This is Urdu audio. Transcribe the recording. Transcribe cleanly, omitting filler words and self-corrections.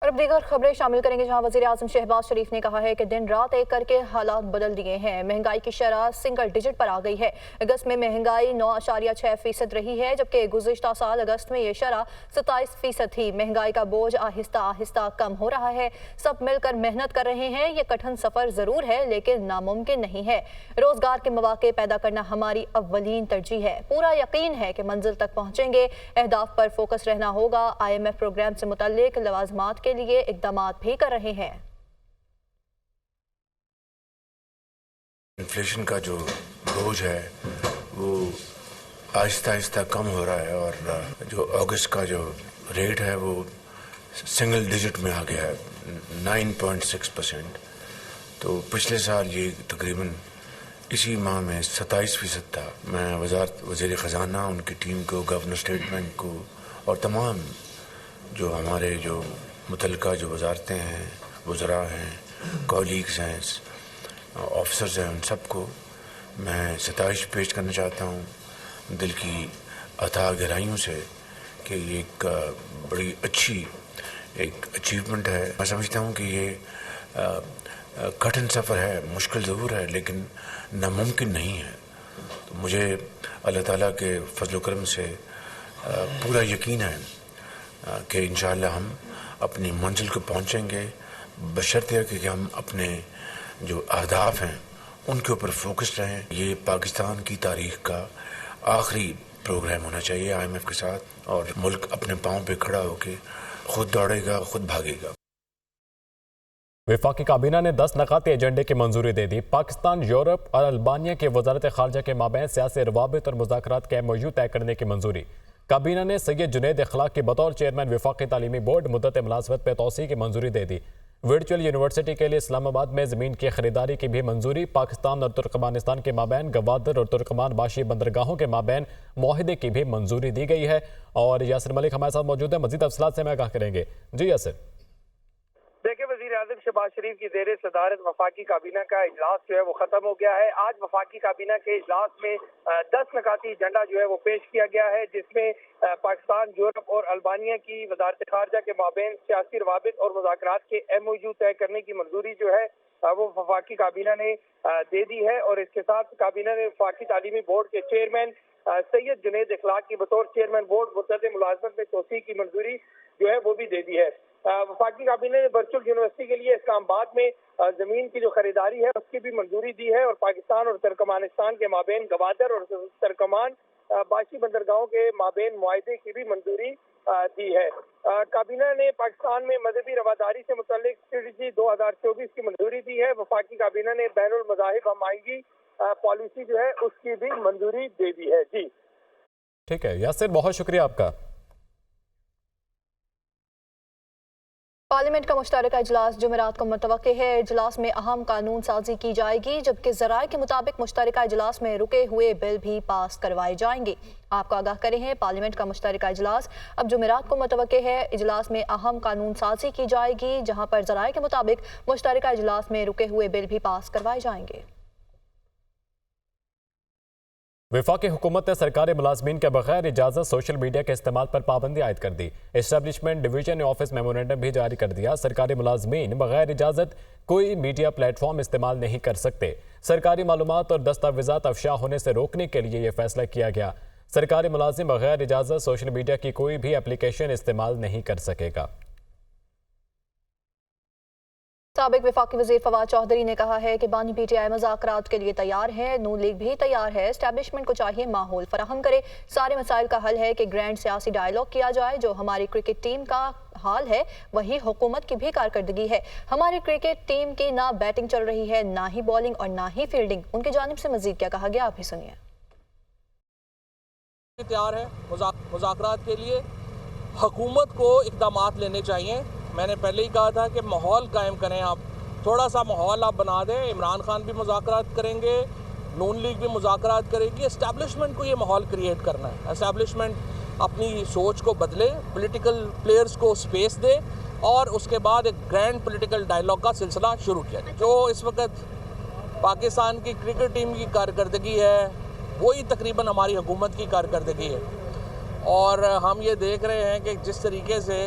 اور اب دیگر خبریں شامل کریں گے، جہاں وزیر اعظم شہباز شریف نے کہا ہے کہ دن رات ایک کر کے حالات بدل دیے ہیں۔ مہنگائی کی شرح سنگل ڈیجٹ پر آ گئی ہے۔ اگست میں مہنگائی 9.6% رہی ہے، جبکہ گزشتہ سال اگست میں یہ شرح 27% تھی۔ مہنگائی کا بوجھ آہستہ آہستہ کم ہو رہا ہے۔ سب مل کر محنت کر رہے ہیں۔ یہ کٹھن سفر ضرور ہے لیکن ناممکن نہیں ہے۔ روزگار کے مواقع پیدا کرنا ہماری اولین ترجیح ہے۔ پورا یقین ہے کہ منزل تک پہنچیں گے۔ اہداف پر فوکس رہنا ہوگا۔ IMF پروگرام سے متعلق لوازمات کے لیے اقدامات بھی کر رہے ہیں۔ انفلیشن کا جو بوجھ ہے وہ آہستہ آہستہ کم ہو رہا ہے، اور جو اگست کا جو ریٹ ہے وہ سنگل ڈیجٹ میں آ گیا ہے 9.6%۔ تو پچھلے سال یہ تقریباً اسی ماہ میں 27% تھا۔ میں وزیر خزانہ، ان کی ٹیم کو، گورنر اسٹیٹ بینک کو اور تمام جو ہمارے جو متعلقہ جو وزارتیں ہیں، وزراء ہیں، کولیگز ہیں، آفیسرز ہیں، ان سب کو میں ستائش پیش کرنا چاہتا ہوں دل کی اتھاہ گہرائیوں سے کہ یہ ایک بڑی اچھی ایک اچیومنٹ ہے۔ میں سمجھتا ہوں کہ یہ کٹھن سفر ہے، مشکل ضرور ہے لیکن ناممکن نہیں ہے۔ تو مجھے اللہ تعالیٰ کے فضل و کرم سے پورا یقین ہے کہ انشاءاللہ ہم اپنی منزل کو پہنچیں گے، بشرطیہ کہ ہم اپنے جو اہداف ہیں ان کے اوپر فوکس رہیں۔ یہ پاکستان کی تاریخ کا آخری پروگرام ہونا چاہیے IMF کے ساتھ، اور ملک اپنے پاؤں پہ کھڑا ہو کے خود دوڑے گا، خود بھاگے گا۔ وفاقی کابینہ نے 10 نکاتی ایجنڈے کی منظوری دے دی۔ پاکستان، یورپ اور البانیہ کے وزارت خارجہ کے مابین سیاسی روابط اور مذاکرات کے MOU طے کرنے کی منظوری۔ کابینہ نے سید جنید اخلاق کی بطور چیئرمین وفاقی تعلیمی بورڈ مدت ملازمت پہ توسیع کی منظوری دے دی۔ ورچوئل یونیورسٹی کے لیے اسلام آباد میں زمین کی خریداری کی بھی منظوری۔ پاکستان اور ترکمانستان کے مابین گوادر اور ترکمان باشی بندرگاہوں کے مابین معاہدے کی بھی منظوری دی گئی ہے۔ اور یاسر ملک ہمارے ساتھ موجود ہیں، مزید تفصیلات سے ہمیں آگاہ کریں گے۔ جی یاسر۔ دیکھیں، وزیر اعظم شہباز شریف کی زیر صدارت وفاقی کابینہ کا اجلاس جو ہے وہ ختم ہو گیا ہے۔ آج وفاقی کابینہ کے اجلاس میں 10 نکاتی ایجنڈا جو ہے وہ پیش کیا گیا ہے، جس میں پاکستان، یورپ اور البانیہ کی وزارت خارجہ کے مابین سیاسی روابط اور مذاکرات کے MOU طے کرنے کی منظوری جو ہے وہ وفاقی کابینہ نے دے دی ہے۔ اور اس کے ساتھ کابینہ نے وفاقی تعلیمی بورڈ کے چیئرمین سید جنید اخلاق کی بطور چیئرمین بورڈ مدت ملازمت میں توسیع کی منظوری جو ہے وہ بھی دے دی ہے۔ وفاقی کابینہ نے ورچوئل یونیورسٹی کے لیے اسلام آباد میں زمین کی جو خریداری ہے اس کی بھی منظوری دی ہے، اور پاکستان اور ترکمانستان کے مابین گوادر اور ترکمان باشی بندرگاہوں کے مابین معاہدے کی بھی منظوری دی ہے۔ کابینہ نے پاکستان میں مذہبی رواداری سے متعلق اسٹریٹجی 2024 کی منظوری دی ہے۔ وفاقی کابینہ نے بین المذاہب ہمآہنگی پالیسی جو ہے اس کی بھی منظوری دے دی ہے۔ جی ٹھیک ہے یاسر، بہت شکریہ آپ کا۔ پارلیمنٹ کا مشترکہ اجلاس جمعرات کو متوقع ہے۔ اجلاس میں اہم قانون سازی کی جائے گی، جبکہ ذرائع کے مطابق مشترکہ اجلاس میں رکے ہوئے بل بھی پاس کروائے جائیں گے۔ آپ کو آگاہ کریں ہیں، پارلیمنٹ کا مشترکہ اجلاس اب جمعرات کو متوقع ہے۔ اجلاس میں اہم قانون سازی کی جائے گی، جہاں پر ذرائع کے مطابق مشترکہ اجلاس میں رکے ہوئے بل بھی پاس کروائے جائیں گے۔ وفاقی حکومت نے سرکاری ملازمین کے بغیر اجازت سوشل میڈیا کے استعمال پر پابندی عائد کر دی۔ اسٹیبلشمنٹ ڈویژن نے آفس میمورنڈم بھی جاری کر دیا۔ سرکاری ملازمین بغیر اجازت کوئی میڈیا پلیٹ فارم استعمال نہیں کر سکتے۔ سرکاری معلومات اور دستاویزات افشا ہونے سے روکنے کے لیے یہ فیصلہ کیا گیا۔ سرکاری ملازم بغیر اجازت سوشل میڈیا کی کوئی بھی اپلیکیشن استعمال نہیں کر سکے گا۔ سابق وفاقی وزیر فواد چودھری نے کہا ہے کہ بانی PTI مذاکرات کے لیے تیار ہے، نون لیگ بھی تیار ہے۔ اسٹیبلشمنٹ کو چاہیے ماحول فراہم کرے۔ سارے مسائل کا حل ہے کہ گرینڈ سیاسی ڈائیلاگ کیا جائے۔ جو ہماری کرکٹ ٹیم کا حال ہے وہی حکومت کی بھی کارکردگی ہے۔ ہماری کرکٹ ٹیم کی نہ بیٹنگ چل رہی ہے، نہ ہی بالنگ اور نہ ہی فیلڈنگ۔ ان کی جانب سے مزید کیا کہا گیا، آپ ہی سنیے۔ تیار ہے مذاکرات کے لیے، حکومت کو اقدامات لینے چاہیے۔ میں نے پہلے ہی کہا تھا کہ ماحول قائم کریں، آپ تھوڑا سا ماحول آپ بنا دیں۔ عمران خان بھی مذاکرات کریں گے، نون لیگ بھی مذاکرات کرے گی۔ اسٹیبلشمنٹ کو یہ ماحول کریٹ کرنا ہے۔ اسٹیبلشمنٹ اپنی سوچ کو بدلے، پولیٹیکل پلیئرز کو سپیس دے، اور اس کے بعد ایک گرینڈ پولیٹیکل ڈائیلاگ کا سلسلہ شروع کیا جائے۔ جو اس وقت پاکستان کی کرکٹ ٹیم کی کارکردگی ہے وہی تقریباً ہماری حکومت کی کارکردگی ہے، اور ہم یہ دیکھ رہے ہیں کہ جس طریقے سے